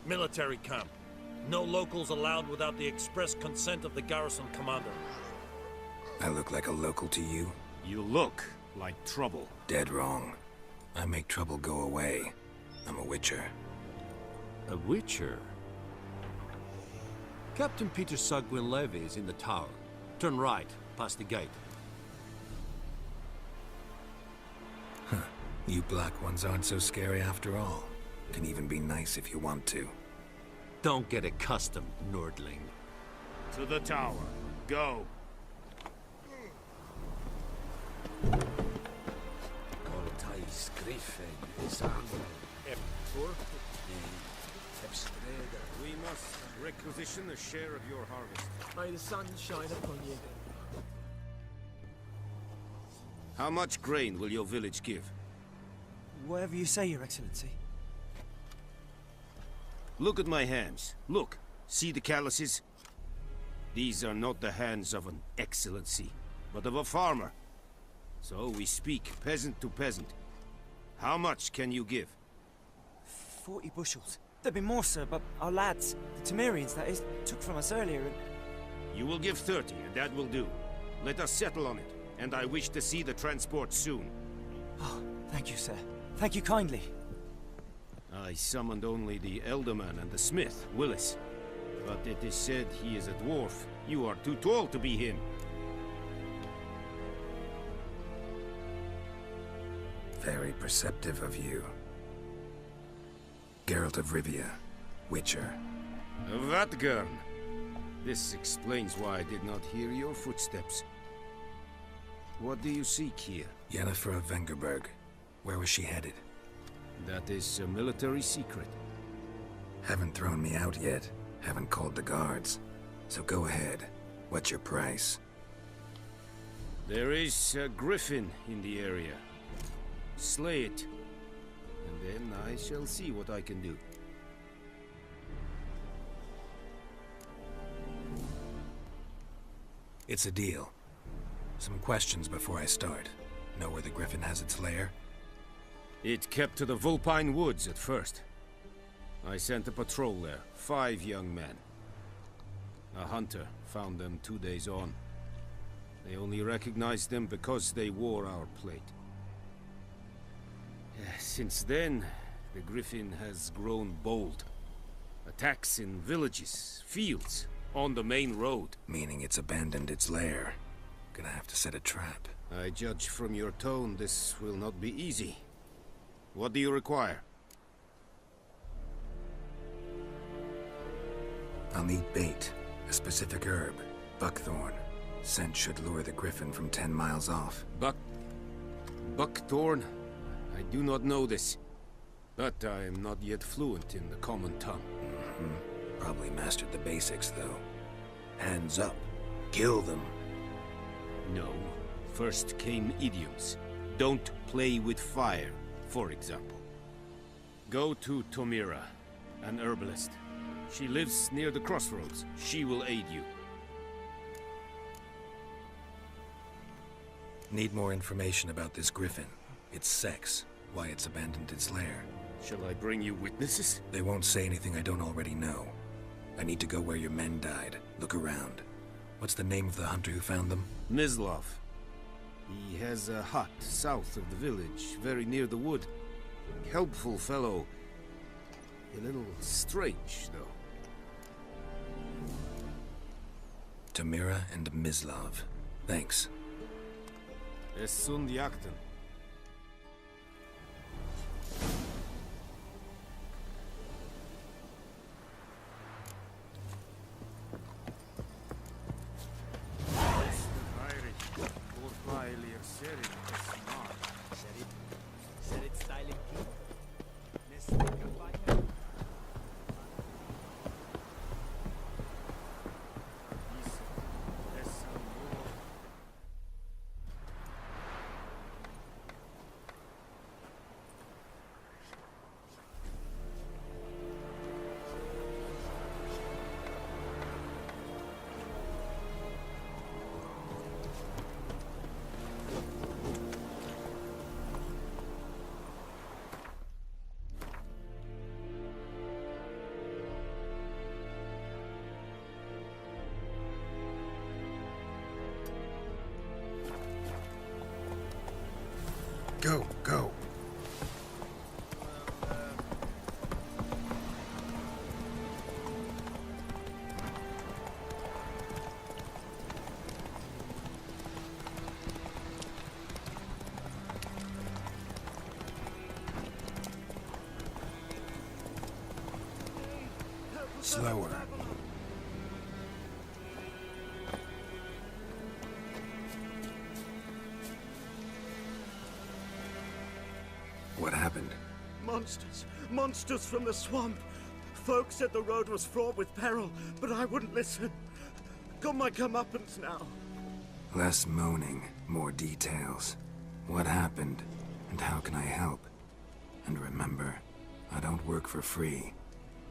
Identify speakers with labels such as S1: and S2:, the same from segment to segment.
S1: Military camp. No locals allowed without the express consent of the garrison commander.
S2: I look like a local to you?
S3: You look like trouble.
S2: Dead wrong. I make trouble go away. I'm a witcher.
S4: A witcher? Captain Peter Sugwin Levy is in the tower. Turn right, past the gate.
S2: Huh. You black ones aren't so scary after all. Can even be nice if you want to.
S4: Don't get accustomed, Nordling.
S3: To the tower. Go. We must requisition a share of your harvest.
S5: May the sun shine upon you.
S3: How much grain will your village give?
S5: Whatever you say, Your Excellency.
S3: Look at my hands. Look. See the calluses? These are not the hands of an excellency, but of a farmer. So we speak peasant to peasant. How much can you give?
S5: 40 bushels. There'd be more, sir, but our lads, the Temerians, that is, took from us earlier and...
S3: You will give 30, and that will do. Let us settle on it, and I wish to see the transport soon.
S5: Oh, thank you, sir. Thank you kindly.
S3: I summoned only the Elderman and the smith, Willis. But it is said he is a dwarf. You are too tall to be him.
S2: Very perceptive of you. Geralt of Rivia, Witcher.
S3: Vatgern! This explains why I did not hear your footsteps. What do you seek here?
S2: Yennefer of Vengerberg. Where was she headed?
S3: That is a military secret.
S2: Haven't thrown me out yet. Haven't called the guards. So go ahead. What's your price?
S3: There is a griffin in the area. Slay it. And then I shall see what I can do.
S2: It's a deal. Some questions before I start. Know where the griffin has its lair?
S3: It kept to the Vulpine Woods at first. I sent a patrol there, 5 young men. A hunter found them 2 days on. They only recognized them because they wore our plate. Since then, the griffin has grown bold. Attacks in villages, fields, on the main road.
S2: Meaning it's abandoned its lair. Gonna have to set a trap.
S3: I judge from your tone this will not be easy. What do you require?
S2: I'll need bait. A specific herb. Buckthorn. Scent should lure the griffin from 10 miles off.
S3: Buckthorn? I do not know this. But I am not yet fluent in the common tongue.
S2: Probably mastered the basics, though. Hands up. Kill them.
S3: No. First came idioms. Don't play with fire, for example. Go to Tomira, an herbalist. She lives near the crossroads. She will aid you.
S2: Need more information about this griffin. Its sex. Why it's abandoned its lair.
S3: Shall I bring you witnesses?
S2: They won't say anything I don't already know. I need to go where your men died. Look around. What's the name of the hunter who found them?
S3: Mislav. He has a hut south of the village, very near the wood. Helpful fellow. A little strange, though.
S2: Tomira and Mislav. Thanks.
S3: Es sunt jakten.
S2: Go, go. Slower. What happened?
S6: Monsters! Monsters from the swamp! Folk said the road was fraught with peril, but I wouldn't listen. Got my comeuppance now.
S2: Less moaning, more details. What happened, and how can I help? And remember, I don't work for free.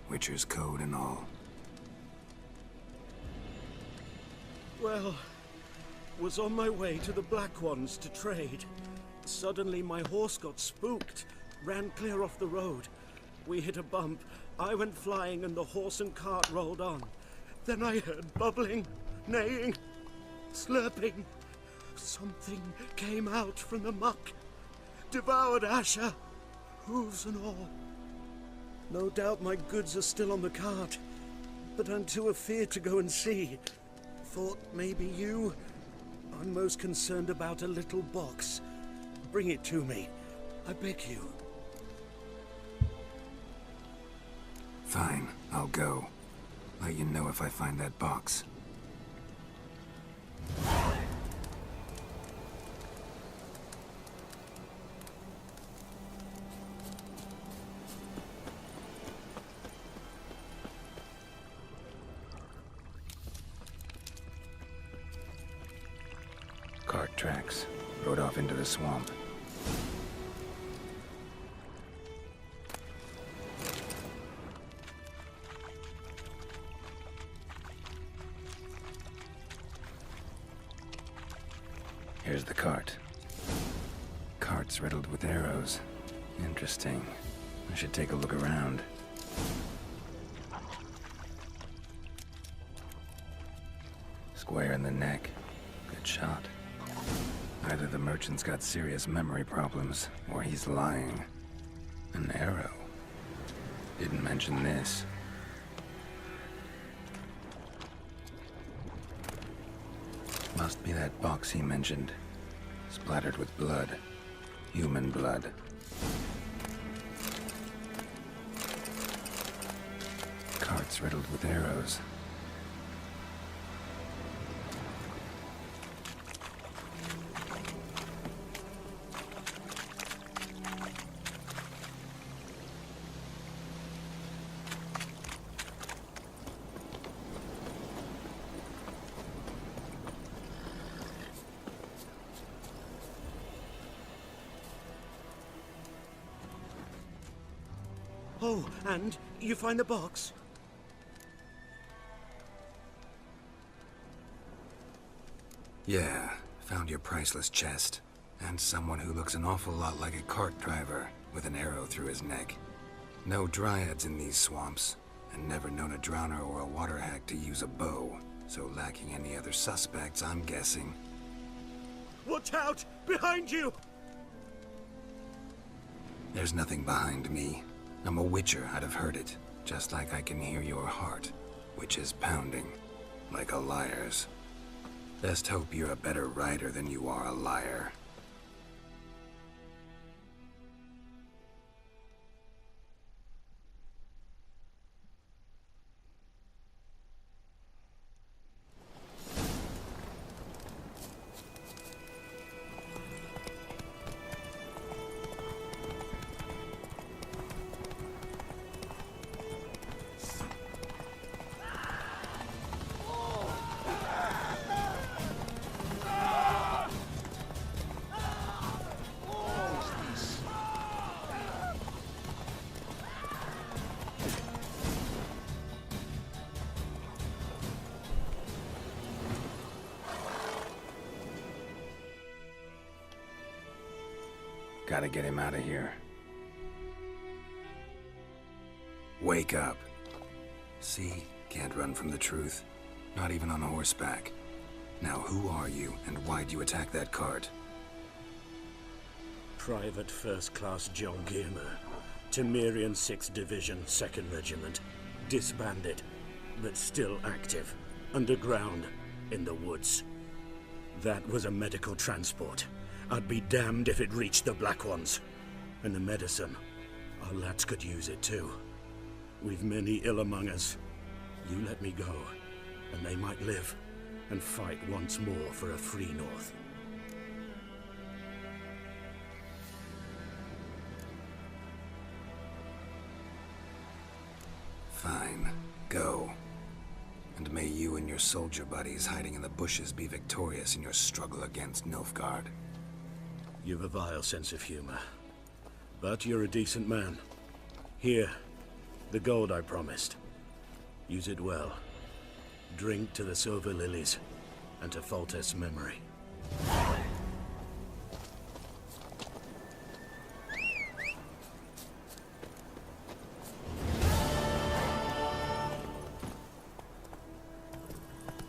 S2: Witcher's code and all.
S6: Well, was on my way to the Black Ones to trade. Suddenly my horse got spooked, ran clear off the road. We hit a bump, I went flying and the horse and cart rolled on. Then I heard bubbling, neighing, slurping. Something came out from the muck, devoured Asher, hooves and all. No doubt my goods are still on the cart, but I'm too afeard to go and see. Thought maybe you. I'm most concerned about a little box. Bring it to me. I beg you.
S2: Fine, I'll go. Let you know if I find that box. Cart tracks. Rode off into the swamp. Here's the cart. Cart's riddled with arrows. Interesting. I should take a look around. Square in the neck. Good shot. Either the merchant's got serious memory problems, or he's lying. An arrow. Didn't mention this. Must be that box he mentioned. Splattered with blood. Human blood. Cart's riddled with arrows.
S6: Oh, and you find the box?
S2: Yeah, found your priceless chest. And someone who looks an awful lot like a cart driver, with an arrow through his neck. No dryads in these swamps, and never known a drowner or a water hack to use a bow. So lacking any other suspects, I'm guessing.
S6: Watch out! Behind you!
S2: There's nothing behind me. I'm a witcher, I'd have heard it. Just like I can hear your heart, which is pounding. Like a liar's. Best hope you're a better rider than you are a liar. Gotta get him out of here. Wake up. See? Can't run from the truth. Not even on horseback. Now who are you, and why'd you attack that cart?
S6: Private First Class John Giermer, Temerian 6th Division, 2nd Regiment. Disbanded, but still active. Underground, in the woods. That was a medical transport. I'd be damned if it reached the Black Ones. And the medicine, our lads could use it too. We've many ill among us. You let me go, and they might live, and fight once more for a free North.
S2: Fine. Go. And may you and your soldier buddies hiding in the bushes be victorious in your struggle against Nilfgaard.
S6: You've a vile sense of humor. But you're a decent man. Here, the gold I promised. Use it well. Drink to the silver lilies, and to Foltest's memory.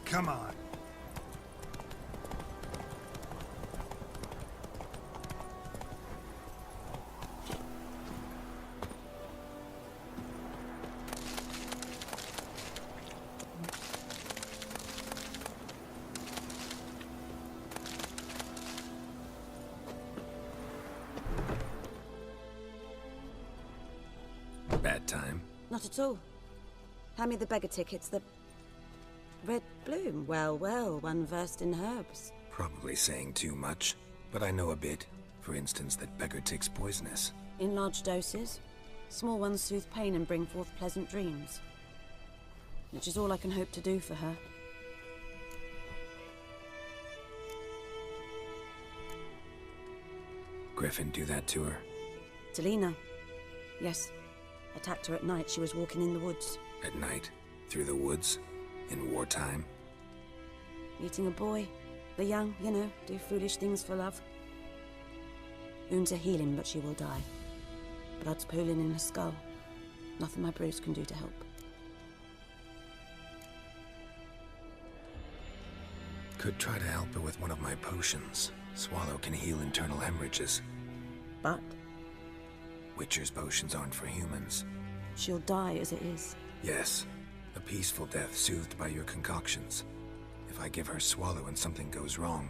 S2: Come on. Bad time?
S7: Not at all. Hand me the beggar tickets, the... Red bloom. Well, well, one versed in herbs.
S2: Probably saying too much, but I know a bit. For instance, that beggar tick's poisonous.
S7: In large doses. Small ones soothe pain and bring forth pleasant dreams. Which is all I can hope to do for her.
S2: Griffin do that to her?
S7: Talina. Yes. Attacked her at night. She was walking in the woods.
S2: At night? Through the woods? In wartime?
S7: Meeting a boy. The young, you know, do foolish things for love. Wounds are healing, but she will die. Blood's pooling in her skull. Nothing my brews can do to help.
S2: Could try to help her with one of my potions. Swallow can heal internal hemorrhages.
S7: But
S2: Witcher's potions aren't for humans.
S7: she'll die as it is.
S2: Yes. A peaceful death soothed by your concoctions. If I give her Swallow and something goes wrong,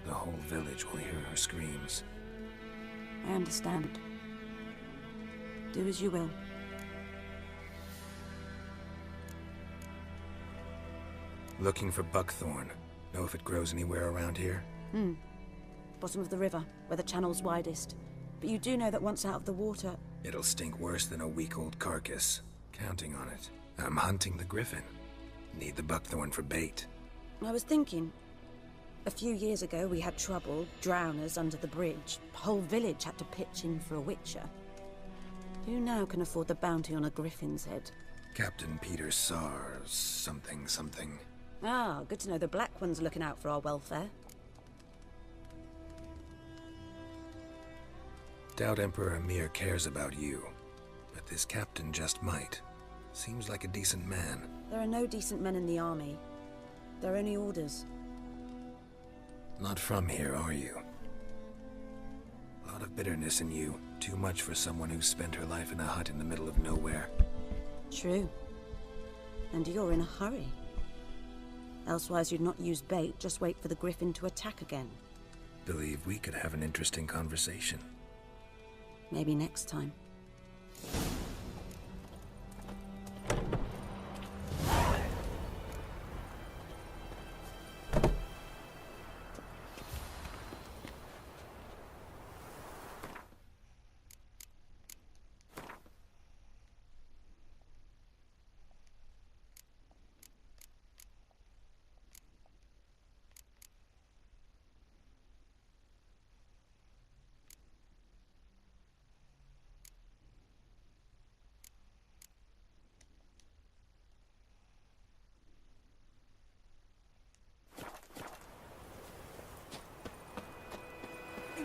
S2: the whole village will hear her screams.
S7: I understand. Do as you will.
S2: Looking for buckthorn. Know if it grows anywhere around here?
S7: Bottom of the river, where the channel's widest. But you do know that once out of the water...
S2: It'll stink worse than a week-old carcass. Counting on it. I'm hunting the griffin. Need the buckthorn for bait.
S7: I was thinking... A few years ago we had trouble, drowners under the bridge. Whole village had to pitch in for a witcher. Who now can afford the bounty on a griffin's head?
S2: Captain Peter Sars, something.
S7: Ah, good to know the Black One's looking out for our welfare.
S2: Doubt Emperor Emir cares about you. But this captain just might. Seems like a decent man.
S7: There are no decent men in the army. There are only orders.
S2: Not from here, are you? A lot of bitterness in you. Too much for someone who spent her life in a hut in the middle of nowhere.
S7: True. And you're in a hurry. Elsewise you'd not use bait, just wait for the griffin to attack again.
S2: Believe we could have an interesting conversation.
S7: Maybe next time.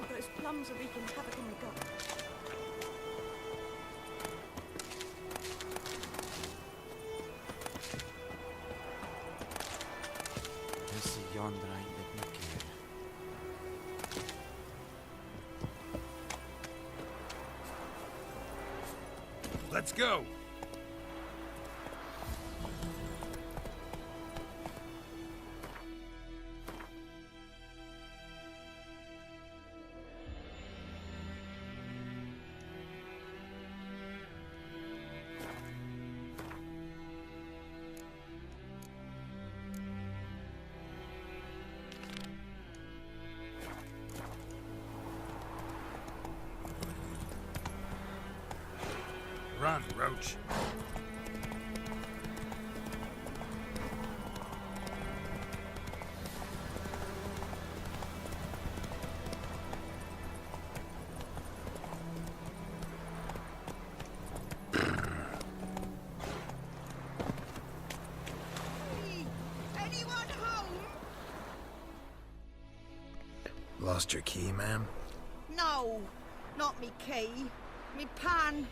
S7: Those plums are wreaking havoc in the gut.
S5: This is yonder ain't that
S2: Let's go! Run, Roach.
S8: Anyone home?
S2: Lost your key, ma'am?
S8: No, not me key. Me pan.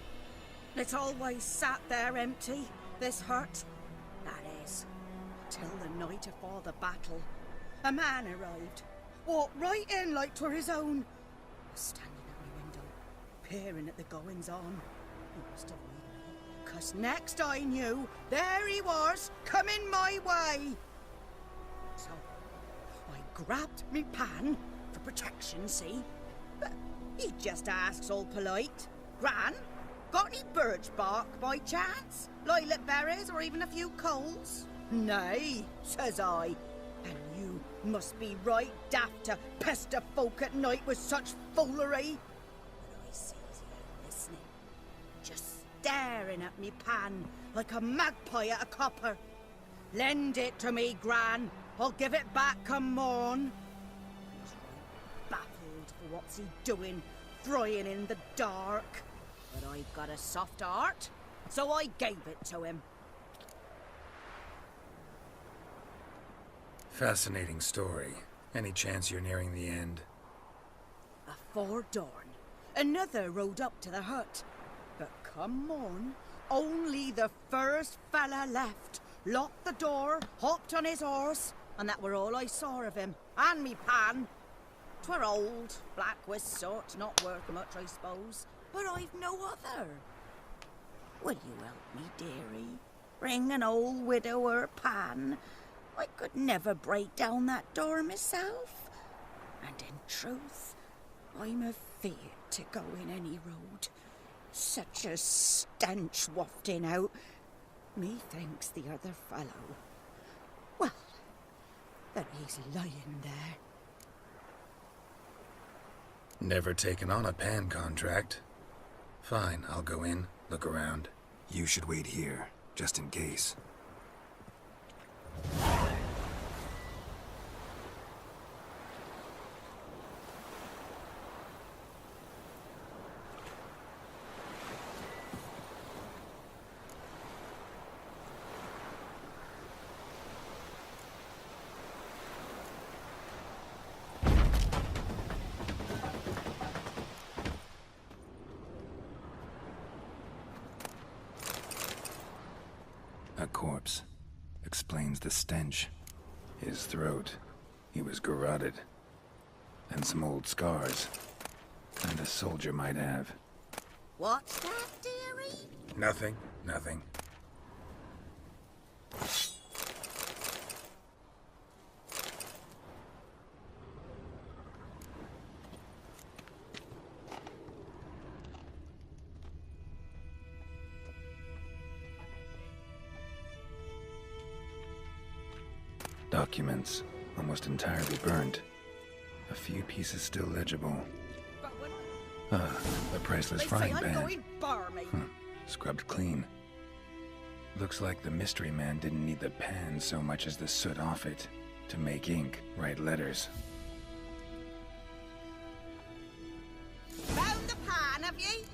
S8: It's always sat there empty, this hut. That is, till the night afore the battle. A man arrived, walked right in like 'twere his own. Was standing at my window, peering at the goings-on. He must have known me, 'cause next I knew, there he was, coming my way. So, I grabbed me pan, for protection, see? But he just asks all polite, Gran, got any birch bark by chance? Lilac berries or even a few coals? Nay, says I. And you must be right daft to pester folk at night with such foolery. But I sees he ain't listening. Just staring at me pan like a magpie at a copper. Lend it to me, Gran. I'll give it back come morn. He's right baffled for what's he doing, frying in the dark. But I've got a soft heart, so I gave it to him.
S2: Fascinating story. Any chance you're nearing the end?
S8: Afore dawn, another rode up to the hut. But come morn, only the first fella left, locked the door, hopped on his horse, and that were all I saw of him, and me pan. 'Twere old, black with soot, not worth much, I suppose. But I've no other. Will you help me, dearie? Bring an old widower pan. I could never break down that door myself. And in truth, I'm afeard to go in any road. Such a stench wafting out. Methinks the other fellow. Well, there he's lying there.
S2: Never taken on a pan contract. Fine, I'll go in, look around. You should wait here, just in case. A corpse. Explains the stench. His throat. He was garroted. And some old scars. Kind a soldier might have.
S8: What's that, dearie?
S2: Nothing. Documents, almost entirely burnt. A few pieces still legible.
S8: But when
S2: The priceless
S8: they
S2: frying
S8: say I'm
S2: pan.
S8: going barmy.
S2: Scrubbed clean. Looks like the mystery man didn't need the pan so much as the soot off it to make ink, write letters.
S8: Found the pan, have ye?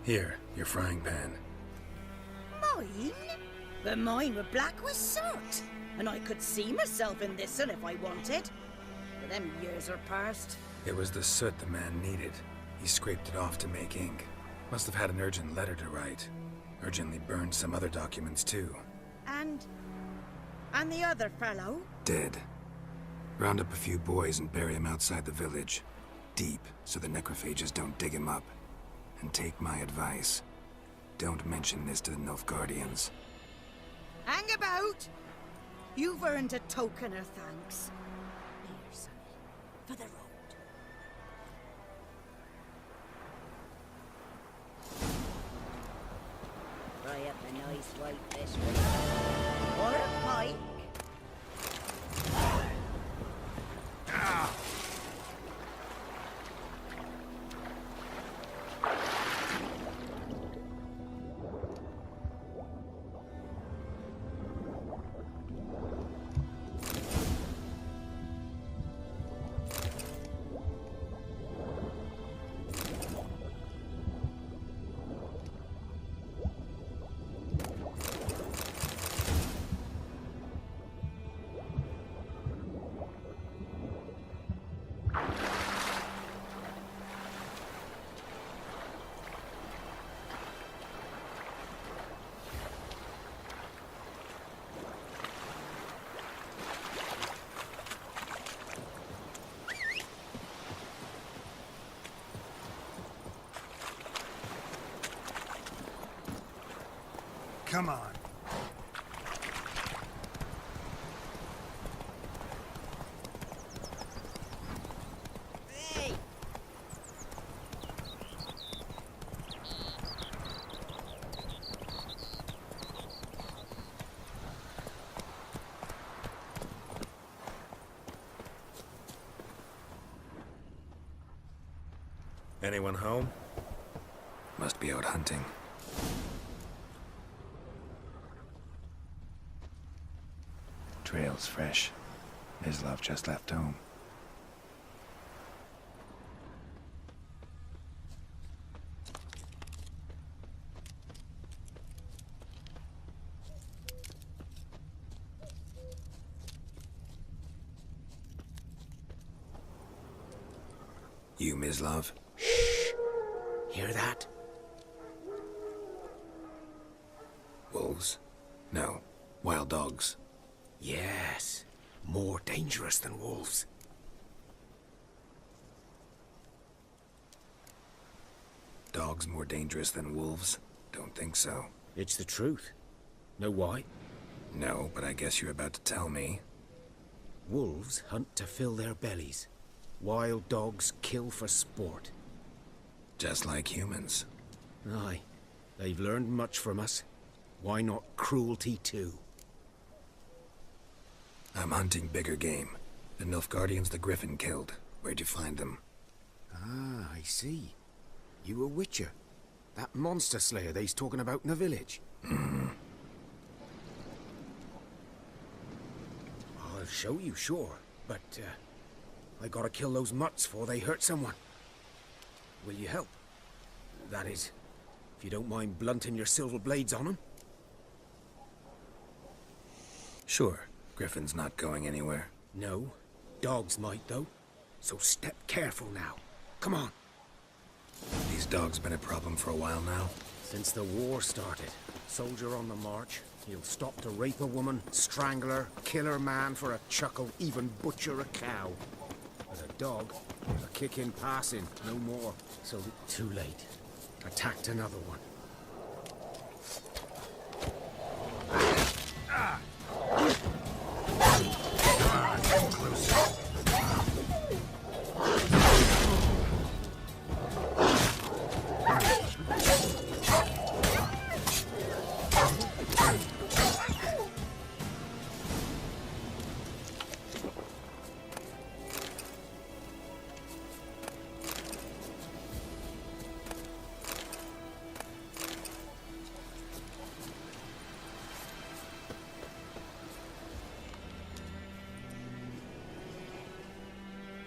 S2: Here, your frying pan.
S8: Mine? But mine were black with soot. And I could see myself in this one if I wanted. But them years are past.
S2: It was the soot the man needed. He He scraped it off to make ink. Must have had an urgent letter to write. Urgently burned some other documents too.
S8: And the other fellow?
S2: Dead. Round up a few boys and bury him outside the village. Deep, so the necrophages don't dig him up. And take my advice. Don't mention this to the Nilfgaardians.
S8: Hang about! You've earned a token of thanks. Here, sonny, for the road. Fry up a nice white fish with it. Or a pike.
S2: Come on.
S8: Hey!
S1: Anyone home?
S2: Must be out hunting. Trail's fresh. Mislav just left home. You, Mislav?
S3: Hear that?
S2: Wolves? No. Wild dogs.
S3: Yes. More dangerous than wolves.
S2: Dogs more dangerous than wolves? Don't think so.
S3: It's the truth. Know why?
S2: No, but I guess you're about to tell me.
S3: Wolves hunt to fill their bellies. Wild dogs kill for sport.
S2: Just like humans.
S3: Aye. They've learned much from us. Why not cruelty too?
S2: I'm hunting bigger game. The Nilfgaardians the Griffin killed. Where'd you find them?
S3: Ah, I see. You a witcher. That monster slayer they's talking about in the village. I'll show you, sure. But, I gotta kill those mutts before they hurt someone. Will you help? That is, if you don't mind blunting your silver blades on them.
S2: Sure. Griffin's not going anywhere.
S3: No. Dogs might, though. So step careful now. Come on.
S2: These dogs been a problem for a while now.
S3: Since the war started, soldier on the march, he'll stop to rape a woman, strangle her, kill her man for a chuckle, even butcher a cow. But a dog, a kick in passing, no more. So too late. Attacked another one.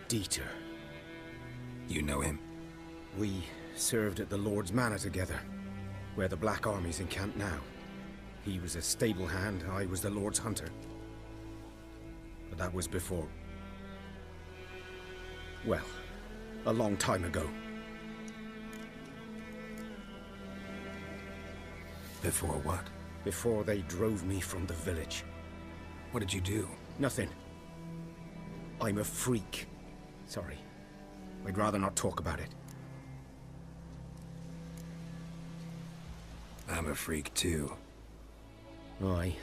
S3: Dieter.
S2: You know him?
S3: We served at the Lord's Manor together, where the Black Army's encamped now. He was a stable hand, I was the Lord's hunter. But that was before... well, a long time ago.
S2: Before what?
S3: Before they drove me from the village.
S2: What did you do?
S3: Nothing. I'm a freak. Sorry. I'd rather not talk about it.
S2: I'm a freak too.
S3: Aye,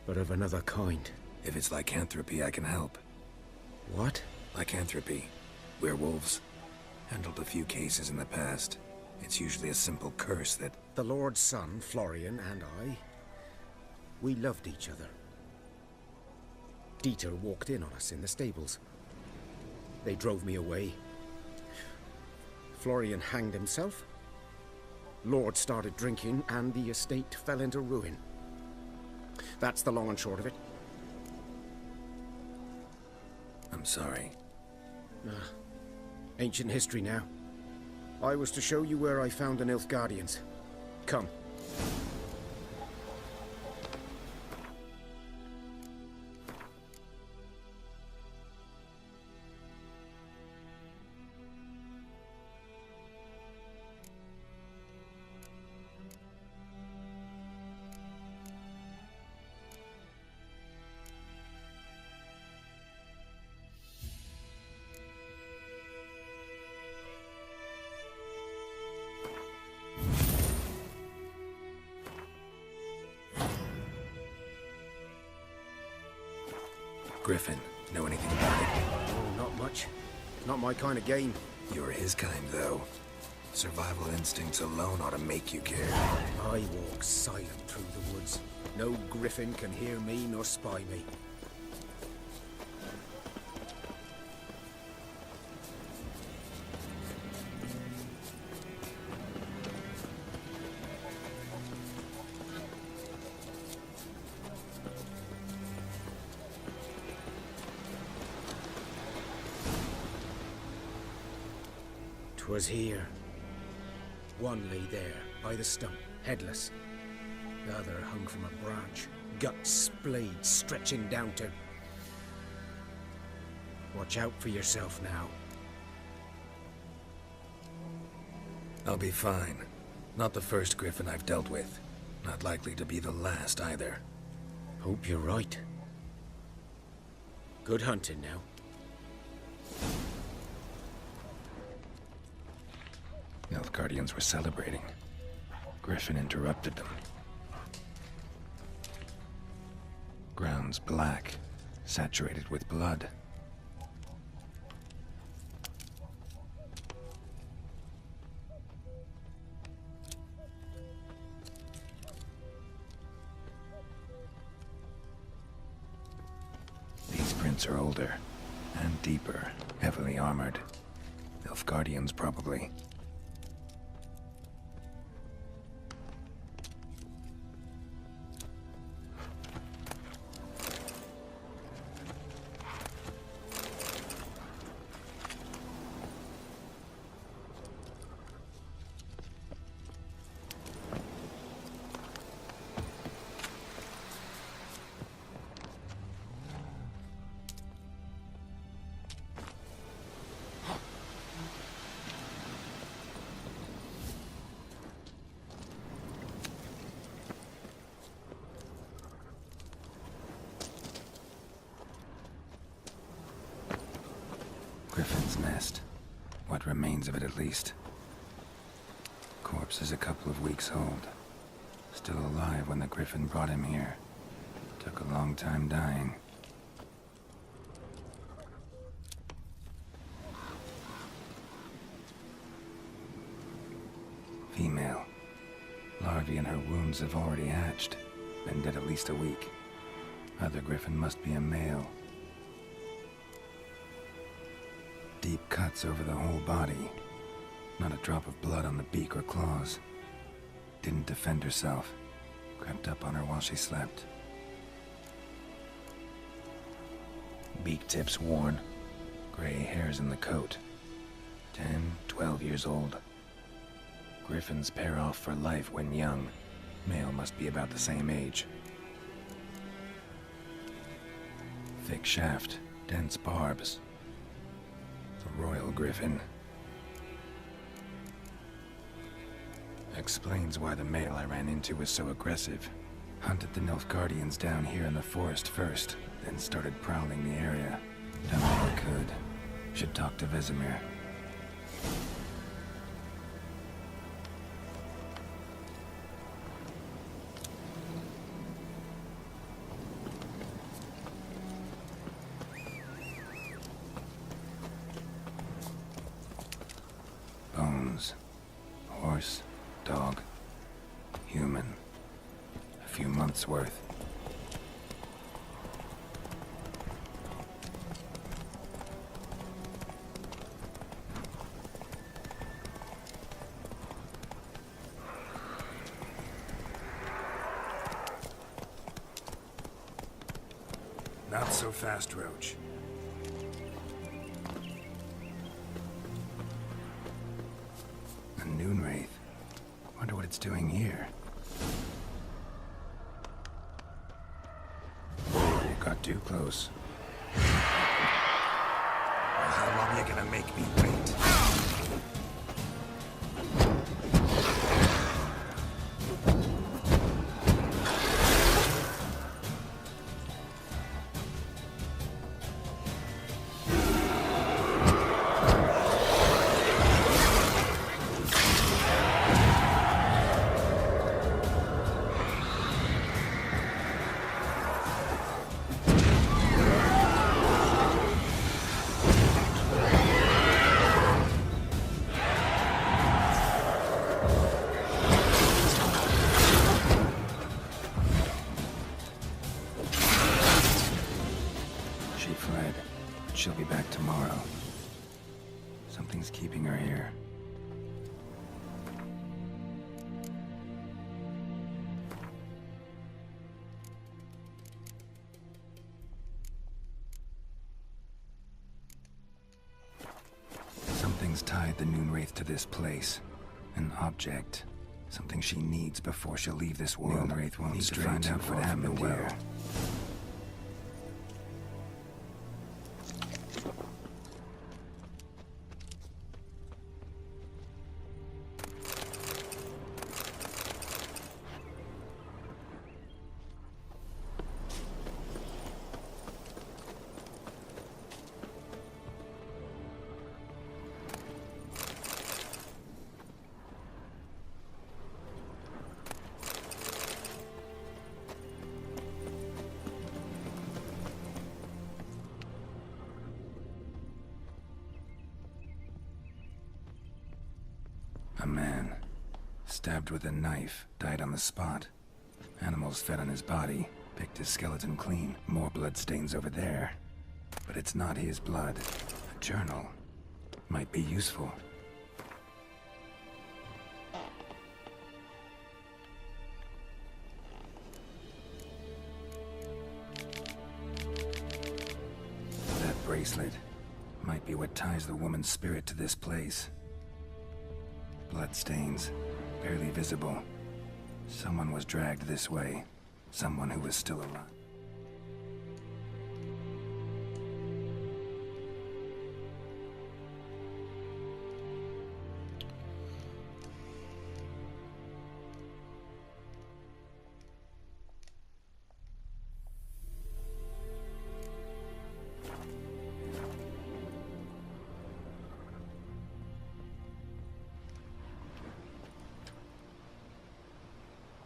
S3: but of another kind.
S2: If it's lycanthropy, I can help.
S3: What?
S2: Lycanthropy. Werewolves. Handled a few cases in the past. It's usually a simple curse that...
S3: The Lord's son, Florian, and I... we loved each other. Dieter walked in on us in the stables. They drove me away. Florian hanged himself. Lord started drinking, and the estate fell into ruin. That's the long and short of it.
S2: I'm sorry.
S3: Ancient history now. I was to show you where I found the Nilfgaardians. Come.
S2: Griffin, know anything about it?
S3: Oh, not much. Not my kind of game.
S2: You're his kind, though. Survival instincts alone ought to make you care.
S3: I walk silent through the woods. No griffin can hear me nor spy me. Was here. One lay there, by the stump, headless. The other hung from a branch, guts splayed, stretching down to... Watch out for yourself now.
S2: I'll be fine. Not the first griffin I've dealt with. Not likely to be the last, either.
S3: Hope you're right. Good hunting now.
S2: Nilfgaardians were celebrating. Griffin interrupted them. Ground's black, saturated with blood. These prints are older, and deeper, heavily armored. Nilfgaardians, probably. Griffin's nest. What remains of it, at least. Corpse is a couple of weeks old. Still alive when the Griffin brought him here. Took a long time dying. Female. Larvae in her wounds have already hatched. Been dead at least a week. Other Griffin must be a male. Deep cuts over the whole body. Not a drop of blood on the beak or claws. Didn't defend herself. Crept up on her while she slept. Beak tips worn. Gray hairs in the coat. 10, 12 years old. Griffins pair off for life when young. Male must be about the same age. Thick shaft, dense barbs. A royal griffin. Explains why the male I ran into was so aggressive. Hunted the Nilfgaardians down here in the forest first, then started prowling the area. Done all I could. Should talk to Vesemir. Bones. Horse. Dog. Human. A few months' worth. Not so fast, Roach. A Noonwraith. Wonder what it's doing here. It got too close. Well, how long are you gonna make me wait? She fled, but she'll be back tomorrow. Something's keeping her here. Something's tied the Noonwraith to this place. An object. Something she needs before she'll leave this world. Noonwraith won't need to find out what happened here. A man, stabbed with a knife, died on the spot. Animals fed on his body, picked his skeleton clean. More bloodstains over there. But it's not his blood. A journal. Might be useful. That bracelet might be what ties the woman's spirit to this place. Bloodstains, barely visible. Someone was dragged this way. Someone who was still alive.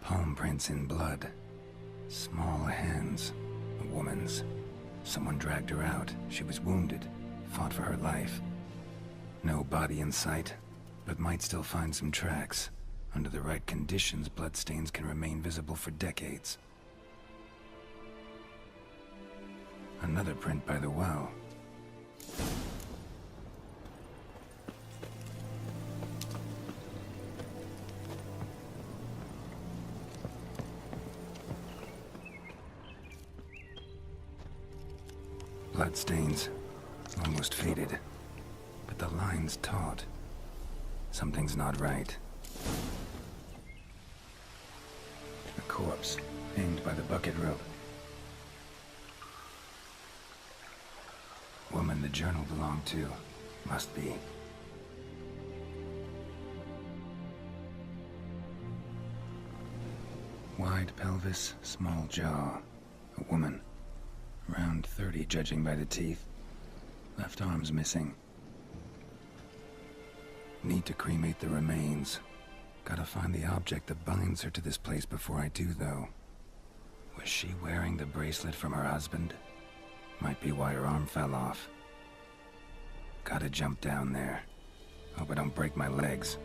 S2: Palm prints in blood. Small hands. A woman's. Someone dragged her out. She was wounded. Fought for her life. No body in sight, but might still find some tracks. Under the right conditions, bloodstains can remain visible for decades. Another print by the well. Bloodstains, almost faded, but the line's taut. Something's not right. A corpse, hanged by the bucket rope. Woman the journal belonged to, must be. Wide pelvis, small jaw. A woman. Around 30, judging by the teeth. Left arm's missing. Need to cremate the remains. Gotta find the object that binds her to this place before I do, though. Was she wearing the bracelet from her husband? Might be why her arm fell off. Gotta jump down there. Hope I don't break my legs.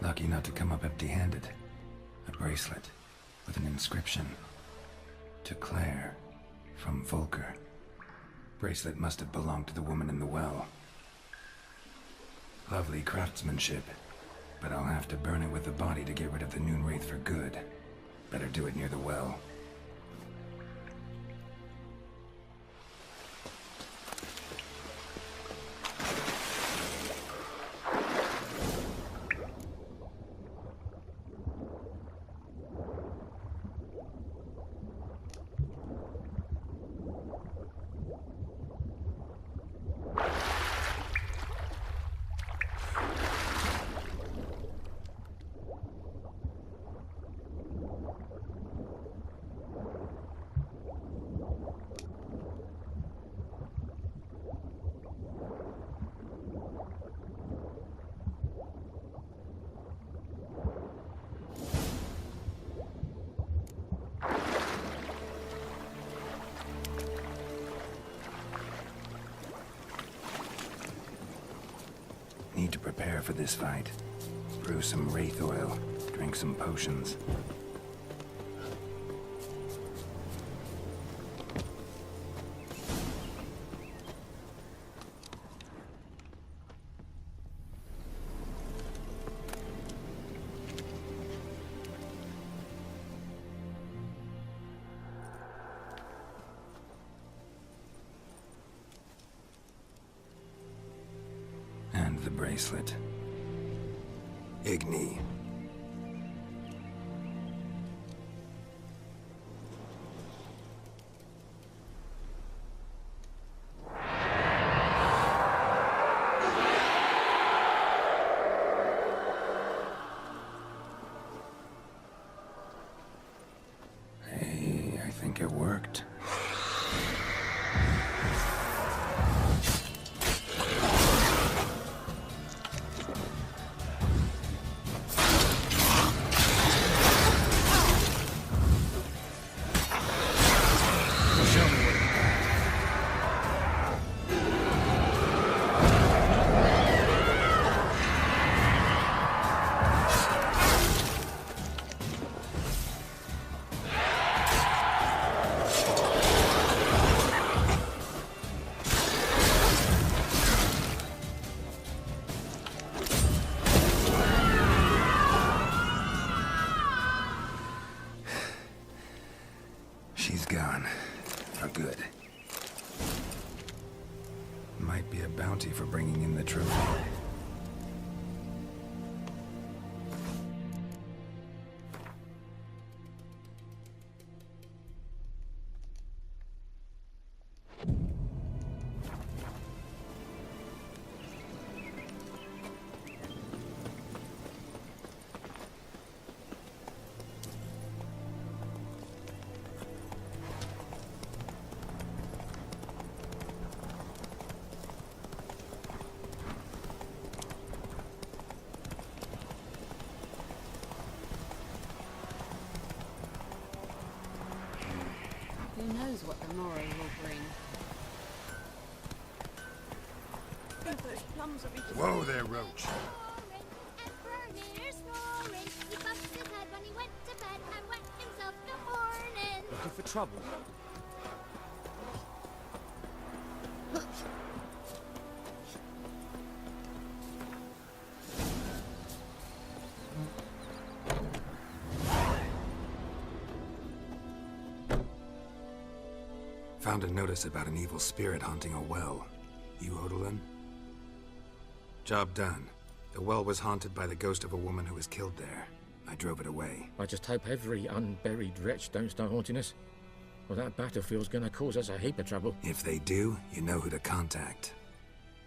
S2: Lucky not to come up empty-handed. A bracelet with an inscription. To Claire, from Volker. Bracelet must have belonged to the woman in the well. Lovely craftsmanship, but I'll have to burn it with the body to get rid of the Noonwraith for good. Better do it near the well. Need to prepare for this fight. Brew some wraith oil, drink some potions. And the bracelet. Igni. Hey, I think it worked. She's gone. For good. Might be a bounty for bringing in the trophy.
S9: Who knows what the morrow will bring?
S2: Whoa there, Roach.
S5: Looking for trouble?
S2: Found a notice about an evil spirit haunting a well. You Odalin? Job done. The well was haunted by the ghost of a woman who was killed there. I drove it away.
S10: I just hope every unburied wretch don't start haunting us. Well, that battlefield's gonna cause us a heap of trouble.
S2: If they do, you know who to contact.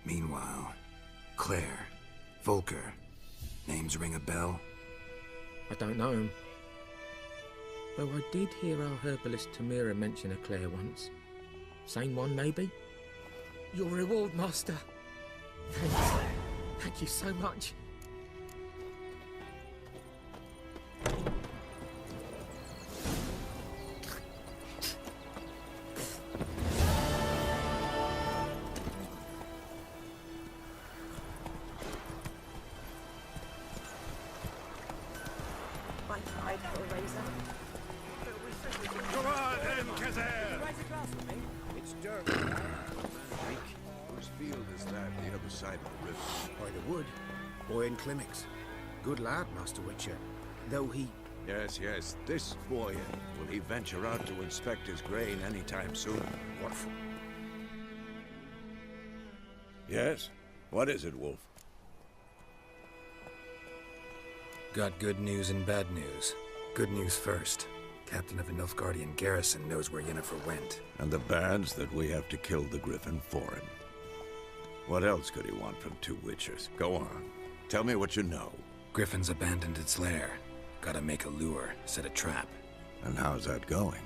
S2: Meanwhile, Claire, Volker. Names ring a bell?
S10: I don't know him. Though I did hear our herbalist Tamira mention a Claire once. Same one, maybe? Your reward, Master. Thanks. Thank you so much.
S3: Come on, then, Kazan!
S11: It's dark now. Whose field is that, the other side of the river?
S12: By the wood. Boyan Klimmix. Good lad, Master Witcher. Though he...
S11: Yes, yes, this Boyan. Will he venture out to inspect his grain anytime soon?
S12: What for?
S11: Yes? What is it, Wolf?
S2: Got good news and bad news. Good news first. Captain of the Nilfgaardian garrison knows where Yennefer went.
S11: And the bad's that we have to kill the Griffin for him. What else could he want from two Witchers? Go on. Tell me what you know.
S2: Griffin's abandoned its lair. Gotta make a lure, set a trap.
S11: And how's that going?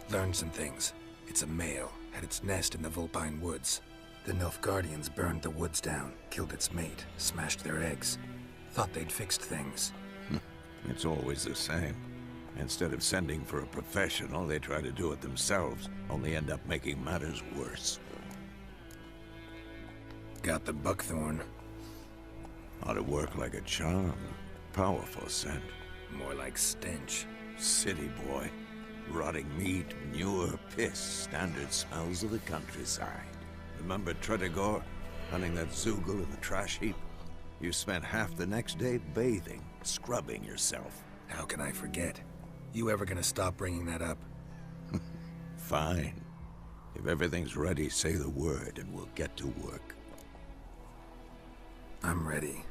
S2: Learned some things. It's a male, had its nest in the Vulpine Woods. The Nilfgaardians burned the woods down, killed its mate, smashed their eggs. Thought they'd fixed things.
S11: It's always the same. Instead of sending for a professional, they try to do it themselves, only end up making matters worse.
S2: Got the buckthorn.
S11: Ought to work like a charm. Powerful scent.
S2: More like stench.
S11: City boy. Rotting meat, manure, piss, standard smells of the countryside. Remember Tretogor? Hunting that Zoogle in the trash heap? You spent half the next day bathing, scrubbing yourself.
S2: How can I forget? You ever gonna stop bringing that up?
S11: Fine. If everything's ready, say the word and we'll get to work.
S2: I'm ready.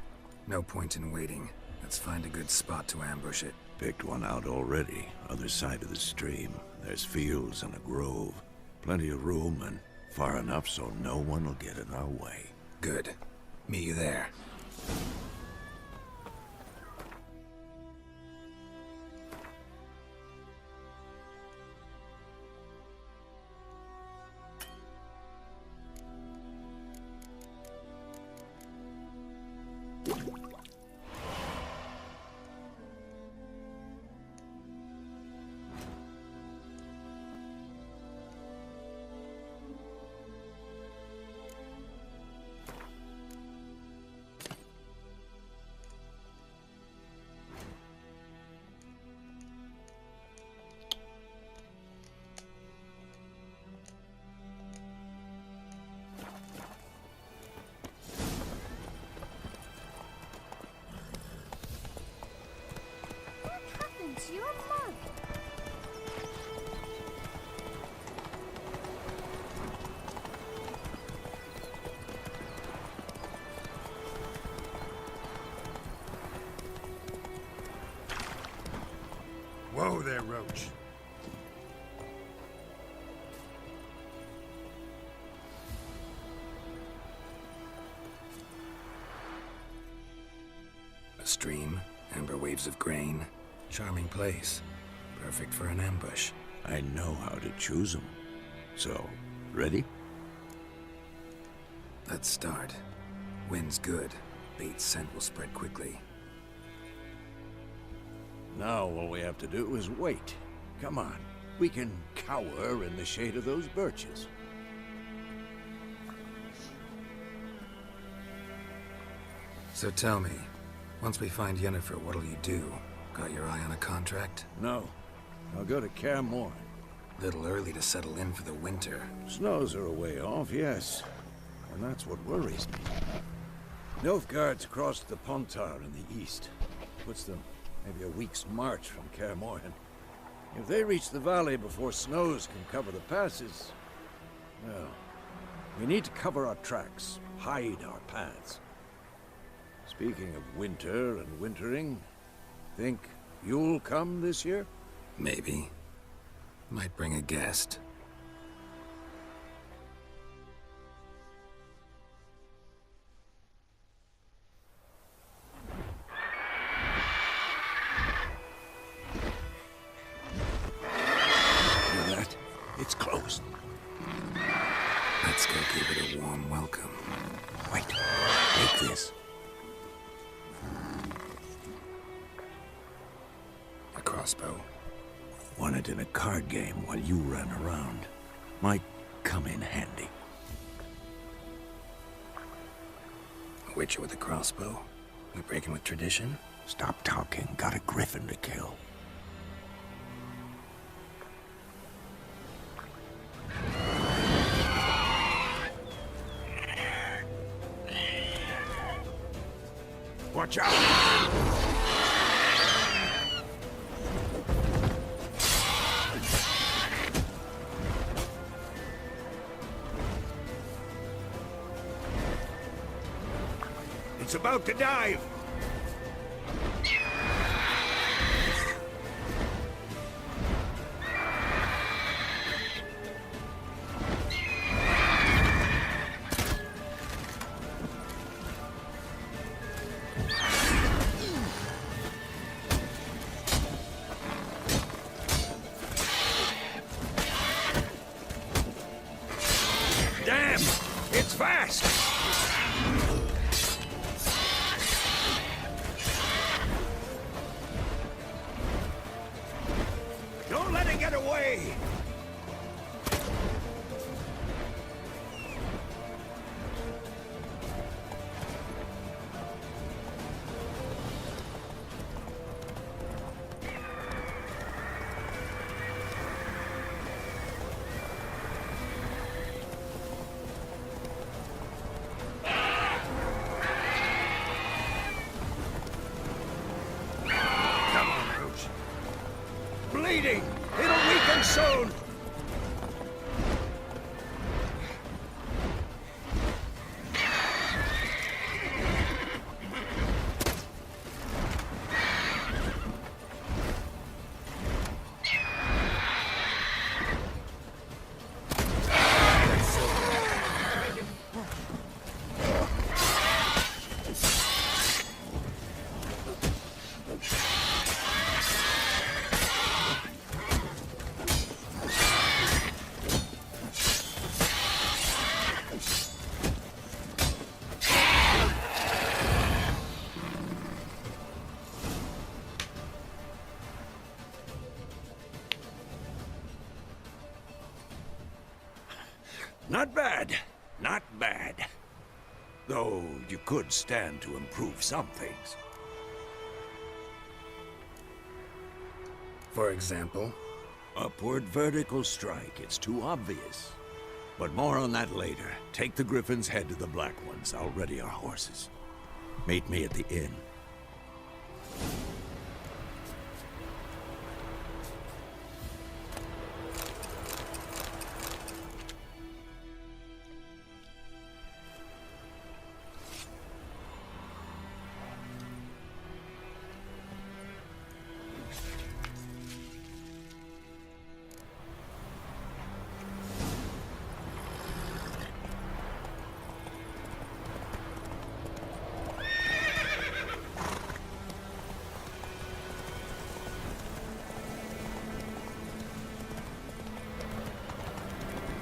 S2: No point in waiting. Let's find a good spot to ambush it.
S11: Picked one out already. Other side of the stream. There's fields and a grove. Plenty of room and far enough so no one will get in our way.
S2: Good. Meet you there.
S13: You're a monk.
S12: Whoa there, Roach.
S2: A stream, amber waves of grain. Charming place. Perfect for an ambush.
S11: I know how to choose them. So, ready?
S2: Let's start. Wind's good. Bait's scent will spread quickly.
S11: Now all we have to do is wait. Come on. We can cower in the shade of those birches.
S2: So tell me, once we find Yennefer, what'll you do? Got your eye on a contract?
S11: No. I'll go to Kaer Morhen.
S2: Little early to settle in for the winter.
S11: Snows are a way off, yes. And that's what worries me. Nilfgaard's crossed the Pontar in the east. Puts them maybe a week's march from Kaer Morhen. If they reach the valley before snows can cover the passes, well, we need to cover our tracks, hide our paths. Speaking of winter and wintering, think you'll come this year?
S2: Maybe. Might bring a guest.
S11: Hear that? It's closed.
S2: Let's go give it a warm welcome.
S11: Wait, take this.
S2: A crossbow.
S11: Won it in a card game while you ran around. Might come in handy.
S2: A witcher with a crossbow? We breaking with tradition?
S11: Stop talking. Got a griffin to kill. Watch out! It's about to dive! Damn! It's fast! Don't let it get away! Come on, Roach. Bleeding! It'll weaken soon! Not bad. Not bad. Though you could stand to improve some things.
S2: For example?
S11: Upward vertical strike. It's too obvious. But more on that later. Take the Griffin's head to the Black Ones. I'll ready our horses. Meet me at the inn.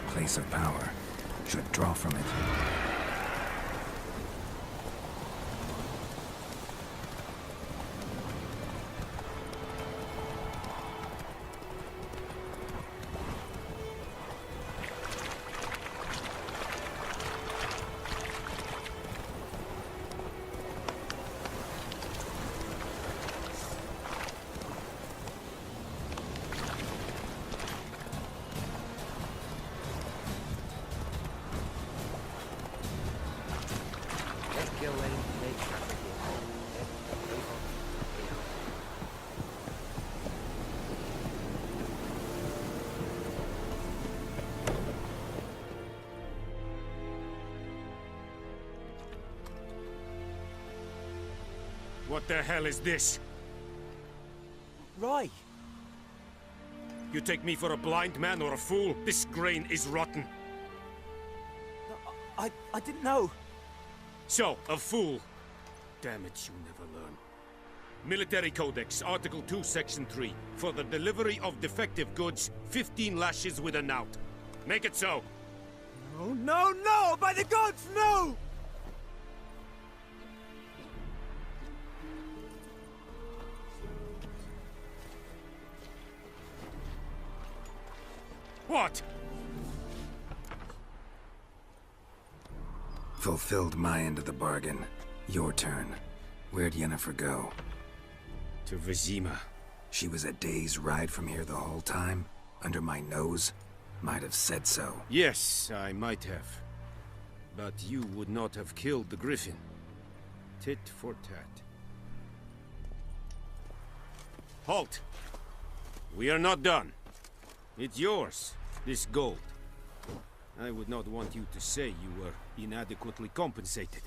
S2: Place of power. Should draw from it.
S3: What the hell is this?
S5: Rye!
S3: You take me for a blind man or a fool? This grain is rotten.
S5: I didn't know.
S3: So, a fool. Damn it, you never learn. Military Codex, Article 2, Section 3. For the delivery of defective goods, 15 lashes with a knout. Make it so.
S5: No, no, no! By the gods, no!
S3: What?
S2: Fulfilled my end of the bargain. Your turn. Where'd Yennefer go?
S3: To Vizima.
S2: She was a day's ride from here the whole time? Under my nose? Might have said so.
S3: Yes, I might have. But you would not have killed the Griffin. Tit for tat. Halt! We are not done. It's yours, this gold. I would not want you to say you were inadequately compensated.